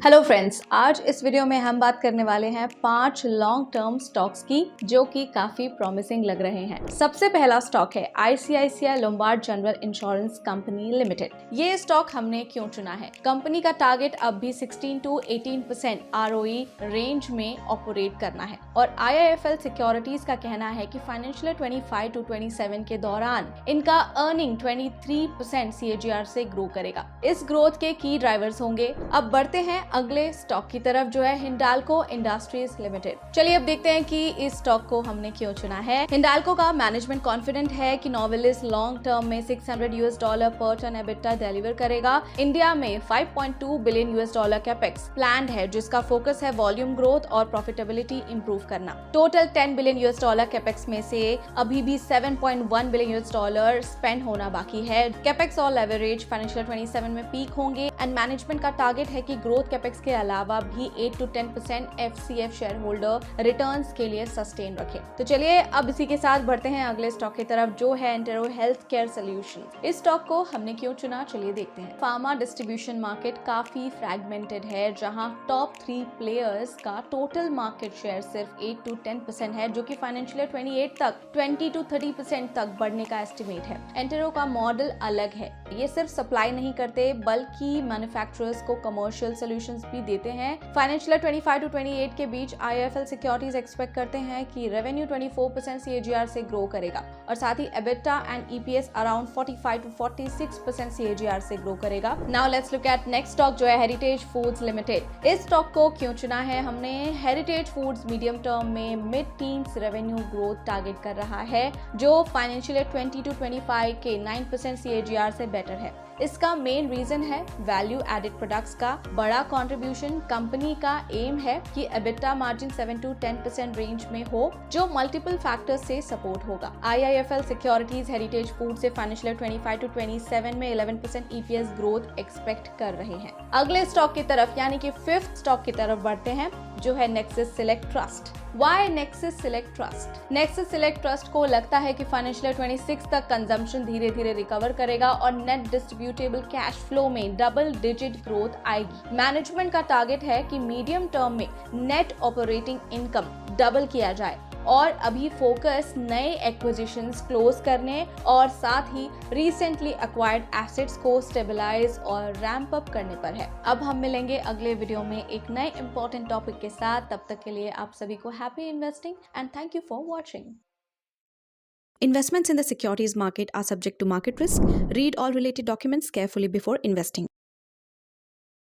Hello friends, आज इस video में हम बात करने वाले हैं 5 लॉन्ग टर्म स्टॉक्स की जो कि काफी प्रॉमिसिंग लग रहे हैं। सबसे पहला स्टॉक है ICICI Lombard general insurance company limited. ये स्टॉक हमने क्यों चुना है? कंपनी का टारगेट अब भी 16 to 18% ROE रेंज में ऑपरेट करना है और IIFL सिक्योरिटीज का कहना है कि फाइनेंशियल 25 to 27 के दौरान इनका अर्निंग 23% CAGR से ग्रो करेगा। इस ग्रोथ के की ड्राइवर्स होंगे। अब बढ़ते हैं अगले स्टॉक की तरफ जो है हिंडाल्को इंडस्ट्रीज लिमिटेड। चलिए अब देखते हैं कि इस स्टॉक को हमने क्यों चुना है। हिंडाल्को का मैनेजमेंट कॉन्फिडेंट है कि नोवेलिस लॉन्ग टर्म में $600 पर टन एबिटा डिलीवर करेगा। इंडिया में $5.2 बिलियन कैपेक्स प्लान्ड है जिसका फोकस है वॉल्यूम ग्रोथ और प्रॉफिटेबिलिटी इंप्रूव करना। टोटल $10 बिलियन कैपेक्स में से अभी भी $7.1 बिलियन स्पेंड होना बाकी है। कैपेक्स और लेवरेज फाइनेंशियल 27 में पीक होंगे एंड मैनेजमेंट का टारगेट है कि ग्रोथ कैपेक्स के अलावा भी 8 to 10% FCF share holder returns के लिए सस्टेन रखें। तो चलिए अब इसी के साथ बढ़ते हैं अगले स्टॉक की तरफ जो है एंटेरो हेल्थ केयर सोल्यूशन। इस स्टॉक को हमने क्यों चुना, चलिए देखते हैं। फार्मा डिस्ट्रीब्यूशन मार्केट काफी फ्रैगमेंटेड है जहां टॉप 3 प्लेयर्स का टोटल मार्केट शेयर सिर्फ 8 to 10% है जो कि फाइनेंशियल 28 तक 20 to 30% तक बढ़ने का एस्टिमेट है। एंटेरो का मॉडल अलग है, ये सिर्फ सप्लाई नहीं करते बल्कि मैन्युफैक्चरर्स को कमर्शियल सॉल्यूशंस भी देते हैं। फाइनेंशियल 25 to 28 के बीच IIFL सिक्योरिटीज एक्सपेक्ट करते हैं कि रेवेन्यू 24% CAGR से ग्रो करेगा और साथ ही EBITDA and EPS around 45 to 46% CAGR से ग्रो करेगा। Now let's look at next stock जो है हेरिटेज फूड्स लिमिटेड। इस स्टॉक को क्यों चुना है हमने? हेरिटेज फूड्स मीडियम टर्म में mid teens revenue growth target कर रहा है जो फाइनेंशियल 20 to 25 के 9% CAGR से बेटर है। इसका मेन रीजन है वैल्यू एडेड प्रोडक्ट्स का बड़ा कंट्रीब्यूशन। कंपनी का एम है कि EBITDA मार्जिन 7 to 10% रेंज में हो जो मल्टीपल फैक्टर्स से सपोर्ट होगा। IIFL सिक्योरिटीज हेरिटेज फूड से फाइनेंशियल 25 to 27 में 11% EPS ग्रोथ एक्सपेक्ट कर रहे हैं। अगले स्टॉक की तरफ यानी कि 5th स्टॉक की तरफ बढ़ते हैं जो है nexus select trust. Why Nexus Select Trust? Nexus Select Trust को लगता है कि फाइनेंशियल 26 तक कंजम्पशन धीरे धीरे रिकवर करेगा और नेट डिस्ट्रीब्यूटेबल कैश फ्लो में डबल डिजिट ग्रोथ आएगी। मैनेजमेंट का टारगेट है कि मीडियम टर्म में नेट ऑपरेटिंग इनकम डबल किया जाए और अभी फोकस नए एक्विजिशंस क्लोज करने और साथ ही रिसेंटली एक्वायर्ड एसेट्स को स्टेबलाइज और रैंप अप करने पर है। अब हम मिलेंगे अगले वीडियो में एक नए इंपॉर्टेंट टॉपिक के साथ। तब तक के लिए आप सभी को happy investing and thank you for watching. Investments in the securities market are subject to market risk. Read all related documents carefully before investing.